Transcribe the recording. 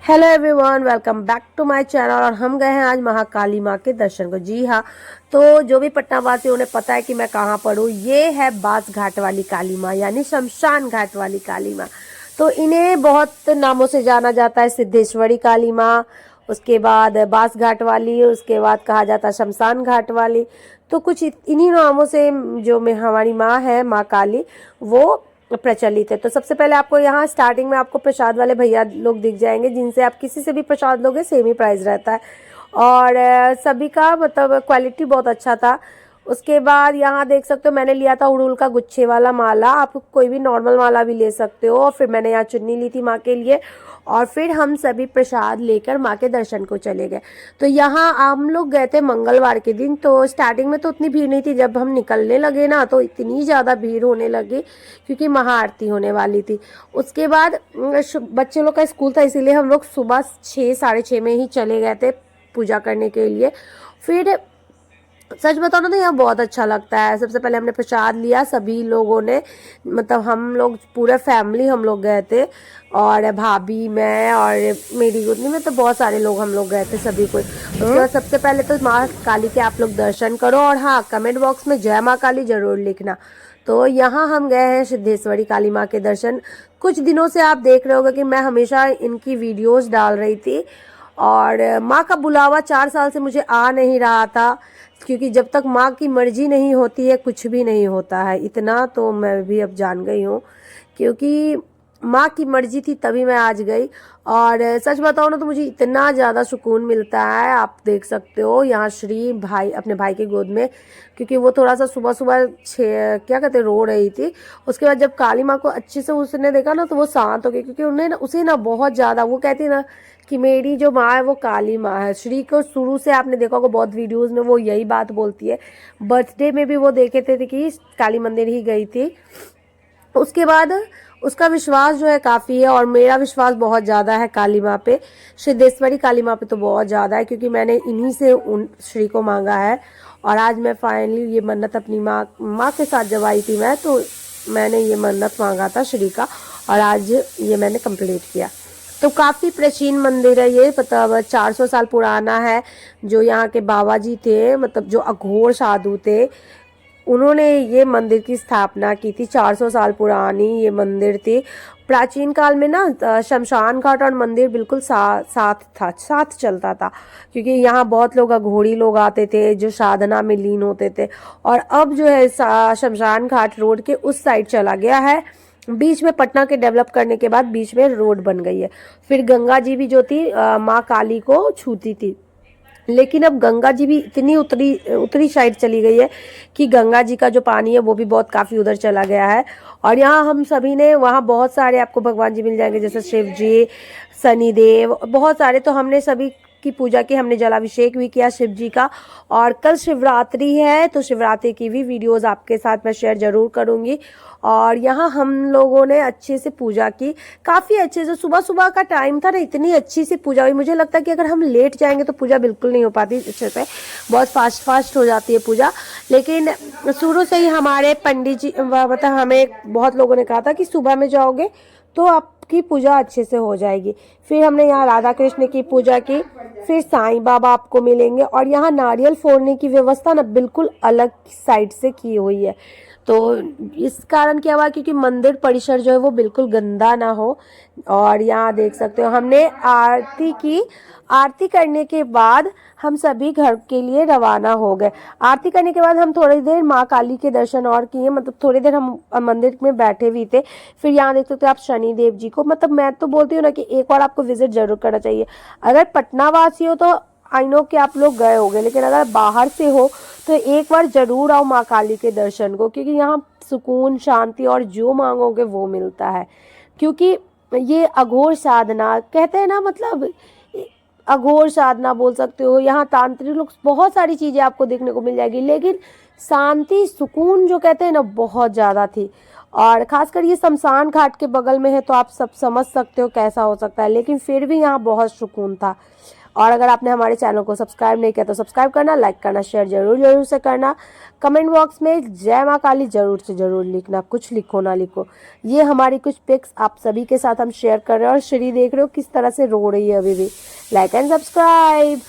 Hello everyone, welcome back to my channel. और हम गए हैं आज महाकाली माँ के दर्शन को। जी हाँ, तो जो भी पटना वासी उन्हें पता है कि मैं कहाँ पर हूँ। ये है बास घाट वाली काली माँ, यानी शमशान घाट वाली काली माँ। तो इन्हें बहुत नामों से जाना जाता है। सिद्धेश्वरी काली माँ, उसके बाद बास घाट वाली, उसके बाद कहा जाता है शमशान घाट वाली। तो कुछ इन्हीं नामों से जो में हमारी माँ है, माँ काली, वो प्रचलित है। तो सबसे पहले आपको यहाँ स्टार्टिंग में आपको प्रसाद वाले भैया लोग दिख जाएंगे, जिनसे आप किसी से भी प्रसाद लोगे सेम ही प्राइस रहता है। और सभी का मतलब क्वालिटी बहुत अच्छा था। उसके बाद यहाँ देख सकते हो मैंने लिया था उड़हुल का गुच्छे वाला माला। आप कोई भी नॉर्मल माला भी ले सकते हो। और फिर मैंने यहाँ चुन्नी ली थी माँ के लिए। और फिर हम सभी प्रसाद लेकर माँ के दर्शन को चले गए। तो यहाँ हम लोग गए थे मंगलवार के दिन। तो स्टार्टिंग में तो उतनी भीड़ नहीं थी, जब हम निकलने लगे ना तो इतनी ज़्यादा भीड़ होने लगी, क्योंकि महाआरती होने वाली थी। उसके बाद बच्चे लोग का स्कूल था, इसीलिए हम लोग सुबह 6 साढ़े 6 में ही चले गए थे पूजा करने के लिए। फिर सच बताओ ना तो यहाँ बहुत अच्छा लगता है। सबसे पहले हमने प्रसाद लिया सभी लोगों ने, मतलब हम लोग पूरे फैमिली हम लोग गए थे। और भाभी, मैं और मेरी गुड़नी में तो बहुत सारे लोग हम लोग गए थे सभी को। उसके बाद सबसे पहले तो माँ काली के आप लोग दर्शन करो। और हाँ, कमेंट बॉक्स में जय माँ काली जरूर लिखना। तो यहाँ हम गए हैं सिद्धेश्वरी काली माँ के दर्शन। कुछ दिनों से आप देख रहे होगे कि मैं हमेशा इनकी वीडियोस डाल रही थी। और माँ का बुलावा 4 साल से मुझे आ नहीं रहा था, क्योंकि जब तक माँ की मर्जी नहीं होती है कुछ भी नहीं होता है। इतना तो मैं भी अब जान गई हूँ, क्योंकि माँ की मर्जी थी तभी मैं आज गई। और सच बताओ ना तो मुझे इतना ज़्यादा सुकून मिलता है। आप देख सकते हो यहाँ श्री भाई अपने भाई की गोद में, क्योंकि वो थोड़ा सा सुबह सुबह क्या कहते रो रही थी। उसके बाद जब काली माँ को अच्छे से उसने देखा ना तो वो शांत हो गई, क्योंकि उन्हें उसे ना बहुत ज़्यादा, वो कहती ना कि मेरी जो माँ है वो काली माँ है। श्री को शुरू से आपने देखा होगा बहुत वीडियोस में वो यही बात बोलती है। बर्थडे में भी वो देखे थे कि काली मंदिर ही गई थी। उसके बाद उसका विश्वास जो है काफ़ी है, और मेरा विश्वास बहुत ज़्यादा है काली माँ पे। सिद्धेश्वरी काली माँ पे तो बहुत ज़्यादा है, क्योंकि मैंने इन्हीं से उन श्री को मांगा है। और आज मैं फाइनली ये मन्नत अपनी माँ के साथ जब आई थी मैं, तो मैंने ये मन्नत मांगा था श्री का, और आज ये मैंने कंप्लीट किया। तो काफ़ी प्राचीन मंदिर है ये, मतलब 400 साल पुराना है। जो यहाँ के बाबा जी थे, मतलब जो अघोर साधु थे, उन्होंने ये मंदिर की स्थापना की थी। 400 साल पुरानी ये मंदिर थी। प्राचीन काल में ना शमशान घाट और मंदिर बिल्कुल साथ चलता था, क्योंकि यहाँ बहुत लोग अघोरी लोग आते थे जो साधना में लीन होते थे। और अब जो है शमशान घाट रोड के उस साइड चला गया है। बीच में पटना के डेवलप करने के बाद बीच में रोड बन गई है। फिर गंगा जी भी जो थी माँ काली को छूती थी, लेकिन अब गंगा जी भी इतनी उतरी साइड चली गई है कि गंगा जी का जो पानी है वो भी बहुत काफ़ी उधर चला गया है। और यहाँ हम सभी ने, वहाँ बहुत सारे आपको भगवान जी मिल जाएंगे, जैसे शिव जी, शनिदेव, बहुत सारे। तो हमने सभी की पूजा की, हमने जलाभिषेक भी किया शिव जी का। और कल शिवरात्रि है, तो शिवरात्रि की भी वीडियोस आपके साथ मैं शेयर जरूर करूँगी। और यहाँ हम लोगों ने अच्छे से पूजा की, काफ़ी अच्छे से। सुबह सुबह का टाइम था ना, इतनी अच्छी सी पूजा हुई। मुझे लगता है कि अगर हम लेट जाएंगे तो पूजा बिल्कुल नहीं हो पाती अच्छे से, बहुत फास्ट हो जाती है पूजा। लेकिन शुरू से ही हमारे पंडित जी, मतलब हमें बहुत लोगों ने कहा था कि सुबह में जाओगे तो आपकी पूजा अच्छे से हो जाएगी। फिर हमने यहाँ राधा कृष्ण की पूजा की, फिर साईं बाबा आपको मिलेंगे। और यहाँ नारियल फोड़ने की व्यवस्था ना बिल्कुल अलग साइड से की हुई है। तो इस कारण क्या हुआ, क्योंकि मंदिर परिसर जो है वो बिल्कुल गंदा ना हो। और यहाँ देख सकते हो हमने आरती की। आरती करने के बाद हम सभी घर के लिए रवाना हो गए। आरती करने के बाद हम थोड़ी देर माँ काली के दर्शन और किए, मतलब थोड़ी देर हम मंदिर में बैठे भी थे। फिर यहाँ देख सकते हो आप शनिदेव जी को, मतलब मैं तो बोलती हूँ ना कि एक बार आपको विजिट जरूर करना चाहिए। अगर पटना वासी हो तो आई नो कि आप लोग गए होंगे, लेकिन अगर बाहर से हो तो एक बार जरूर आओ माँ काली के दर्शन को, क्योंकि यहाँ सुकून, शांति और जो मांगोगे वो मिलता है। क्योंकि ये अघोर साधना कहते हैं ना, मतलब अघोर साधना बोल सकते हो। यहाँ तांत्रिक लोग, बहुत सारी चीजें आपको देखने को मिल जाएगी, लेकिन शांति, सुकून जो कहते हैं ना, बहुत ज्यादा थी। और खासकर ये शमशान घाट के बगल में है, तो आप सब समझ सकते हो कैसा हो सकता है, लेकिन फिर भी यहाँ बहुत सुकून था। और अगर आपने हमारे चैनल को सब्सक्राइब नहीं किया तो सब्सक्राइब करना, लाइक करना, शेयर जरूर से करना। कमेंट बॉक्स में जय माँ काली जरूर से जरूर लिखना, कुछ लिखो ना लिखो। ये हमारी कुछ पिक्स आप सभी के साथ हम शेयर कर रहे हैं और श्री देख रहे हो किस तरह से रो रही है अभी भी। Like and subscribe.